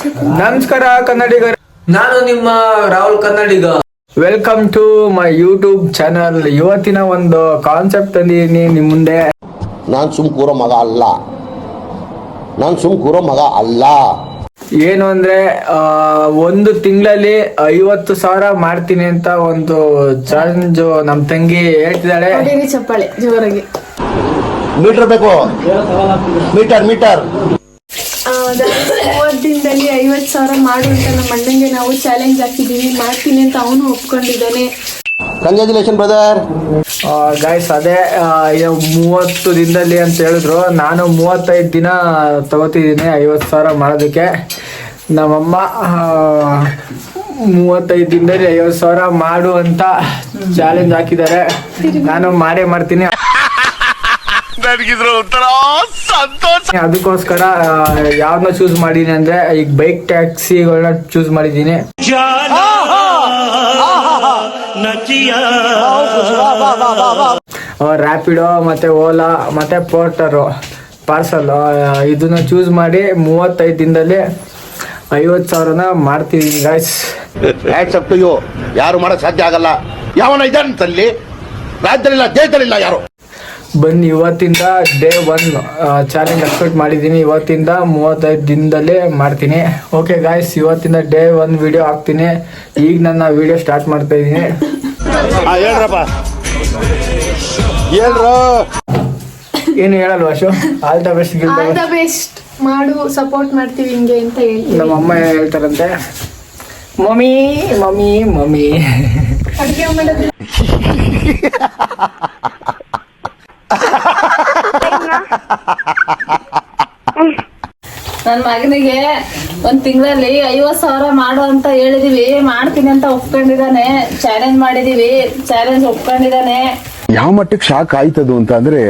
ನಮಸ್ಕಾರ ಕನ್ನಡಿಗರ, ನಾನು ನಿಮ್ಮ Rahul Kannadiga. Welcome to my YouTube channel. ಇವತ್ತಿನ ಒಂದು ಕಾನ್ಸೆಪ್ಟ್ ತಂದಿದ್ದೀನಿ ನಿಮ್ಮ ಮುಂದೆ. ನಾನು ಸುಮ್ ಕೂರೋ ಮಗ ಅಲ್ಲ. ಏನು ಅಂದ್ರೆ ಒಂದು ತಿಂಗಳಲ್ಲಿ 50,000 ಮಾಡ್ತೀನಿ ಅಂತ ಒಂದು ಚಾಲೆಂಜ್ ನಮ್ ತಂಗಿ ಹೇಳ್ತಿದ್ದಾಳೆ. ಚಪ್ಪಾಳೆ ಜೋರಾಗಿ. ಮೀಟರ್ ಬೇಕು, ಮೀಟರ್ 30 ದಿನದಲ್ಲಿ 50,000 ಮಾಡು ಅಂತ ನಮ್ಮ ಅಣ್ಣಂಗೆ ನಾವು ಚಾಲೆಂಜ್ ಹಾಕಿದೀವಿ. ಮಾಡ್ತೀನಿ ಅಂತ ಅವನು ಒಪ್ಕೊಂಡಿದ್ದಾನೆ. Congratulation brother. ಗೈಸ್, ಅದೇ 30 ದಿನದಲ್ಲಿ ಅಂತ ಹೇಳಿದ್ರು. ನಾನು 35 ದಿನ ತಗೋತಿದ್ದೀನಿ 50,000 ಮಾಡೋದಕ್ಕೆ. ನಮ್ಮಮ್ಮ 35 ದಿನದಲ್ಲಿ 50,000 ಮಾಡು ಅಂತ ಚಾಲೆಂಜ್ ಹಾಕಿದ್ದಾರೆ. ನಾನು ಮಾಡೇ ಮಾಡ್ತೀನಿ. ಅದಕ್ಕೋಸ್ಕರ ಯಾವ್ದನ್ನ ಚೂಸ್ ಮಾಡಿದೀನಿ ಅಂದ್ರೆ ಈಗ ಬೈಕ್ ಟ್ಯಾಕ್ಸಿಗಳನ್ನ ಚೂಸ್ ಮಾಡಿದ್ದೀನಿ. ರ್ಯಾಪಿಡೋ ಮತ್ತೆ ಓಲಾ ಮತ್ತೆ ಪೋರ್ಟರು ಪಾರ್ಸಲ್ ಇದನ್ನ ಚೂಸ್ ಮಾಡಿ 35 ದಿನದಲ್ಲಿ 50,000 ಮಾಡ್ತಿದೀನಿ ಗಾಯ್ಸ್. ಯಾರು ಮಾಡಕ್ ಸಾಧ್ಯ ಆಗಲ್ಲ. ಯಾವನ ಇದ್ದಾನಲ್ಲಿ ರಾಜ್ಯದಲ್ಲಿಲ್ಲ, ದೇಶದಲ್ಲಿಲ್ಲ ಯಾರು. ಬನ್ನಿ, ಇವತ್ತಿಂದ ಡೇ 1 ಚಾಲೆಂಜ್ ಅಕ್ಸೆಪ್ಟ್ ಮಾಡಿದ್ದೀನಿ. ಇವತ್ತಿಂದ 35 ದಿನದಲ್ಲೇ ಮಾಡ್ತೀನಿ. ಓಕೆ ಗಾಯ್ಸ್, ಇವತ್ತಿಂದ ಡೇ 1 ವಿಡಿಯೋ ಹಾಕ್ತೀನಿ. ಈಗ ನನ್ನ ವಿಡಿಯೋ ಸ್ಟಾರ್ಟ್ ಮಾಡ್ತಾ ಇದ್ದೀನಿ. ಏನು ಹೇಳಲ್ವಾ Ashu? All the best. All the best ಮಾಡು, ಸಪೋರ್ಟ್ ಮಾಡ್ತೀವಿ ಹಿಂಗೆ ಅಂತ ಹೇಳ್ತೀವಿ. ನಮ್ಮ ಅಮ್ಮ ಹೇಳ್ತಾರಂತೆ, ಮಮ್ಮಿ ಮಮ್ಮಿ ಮಮ್ಮಿ ಅಡುಗೆ ಮಾಡೋದು. ನನ್ನ ಮಗನಿಗೆ 1 ತಿಂಗಳಲ್ಲಿ 50,000 ಮಾಡು ಅಂತ ಹೇಳಿದೀವಿ. ಮಾಡ್ತೀನಿ ಅಂತ ಒಪ್ಕೊಂಡಿದ್ದಾನೆ. ಚಾಲೆಂಜ್ ಮಾಡಿದೀವಿ, ಚಾಲೆಂಜ್ ಒಪ್ಕೊಂಡಿದ್ದಾನೆ. ಯಾವ ಮಟ್ಟಕ್ಕೆ ಶಾಕ್ ಆಯ್ತದು ಅಂತ ಅಂದ್ರೆ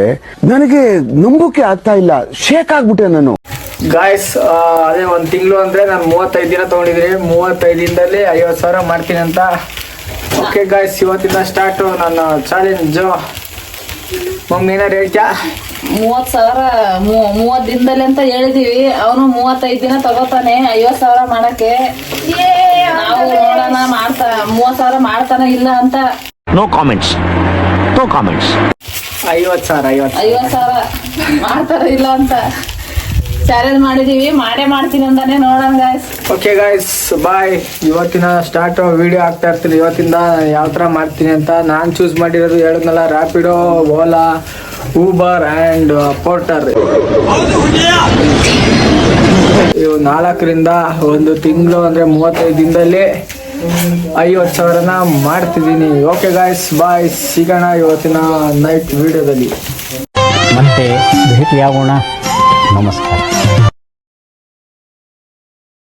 ನನಗೆ ನಂಬೋಕೆ ಆಗ್ತಾ ಇಲ್ಲ. ಶೇಕ್ ಆಗ್ಬಿಟ್ಟೆ ನಾನು. ಗಾಯ್ಸ್, ಅದೇ 1 ತಿಂಗಳು ಅಂದ್ರೆ ನಾನು 35 ದಿನ ತಗೊಂಡಿದ್ದೀನಿ. 35 ದಿನದಲ್ಲಿ 50,000 ಮಾಡ್ತೀನಿ ಅಂತ. ಓಕೆ ಗಾಯ್ಸ್, ಇವತ್ತಿಂದ ಸ್ಟಾರ್ಟ್ ನನ್ನ ಚಾಲೆಂಜ್. ಮಮ್ಮಿ ಏನಾರು ಹೇಳ್ತ್ಯಾ? 30 ದಿನದಲ್ಲಿ ಅಂತ ಹೇಳಿದೀವಿ. ಅವನು 35 ದಿನ ತಗೋತಾನೆ 50,000 ಮಾಡಕ್ಕೆ. ನಾವು ನೋಡೋಣ 30,000 ಮಾಡ್ತಾನ ಇಲ್ಲ ಅಂತ. No comments. 50,000 ಮಾಡ್ತಾರ ಇಲ್ಲ ಅಂತ ಚಾಲೆಂಜ್ ಮಾಡಿದೀವಿ. ಮಾಡೇ ಮಾಡ್ತೀನಿ ಅಂತಾನೆ, ನೋಡೋಣ ಗಾಯ್ಸ್. ಓಕೆ ಗಾಯ್ಸ್, ಬಾಯ್. ಇವತ್ತಿನ ಸ್ಟಾರ್ಟ್ ವಿಡಿಯೋ ಆಗ್ತಾ ಇರ್ತೀನಿ. ಇವತ್ತಿಂದ ಯಾವ ಥರ ಮಾಡ್ತೀನಿ ಅಂತ ನಾನು ಚೂಸ್ ಮಾಡಿರೋದು ಹೇಳಿದ್ನಲ್ಲ, Rapido, Ola, Uber and Porter. ಇವು 4ರಿಂದ 1 ತಿಂಗಳು ಅಂದರೆ 35 ದಿನದಲ್ಲಿ 50,000 ಮಾಡ್ತಿದ್ದೀನಿ. ಓಕೆ ಗಾಯ್ಸ್, ಬಾಯ್. ಸಿಗೋಣ ಇವತ್ತಿನ ನೈಟ್ ವಿಡಿಯೋದಲ್ಲಿ. ಮತ್ತೆ ಭೇಟಿಯಾಗೋಣ. ನಮಸ್ಕಾರ.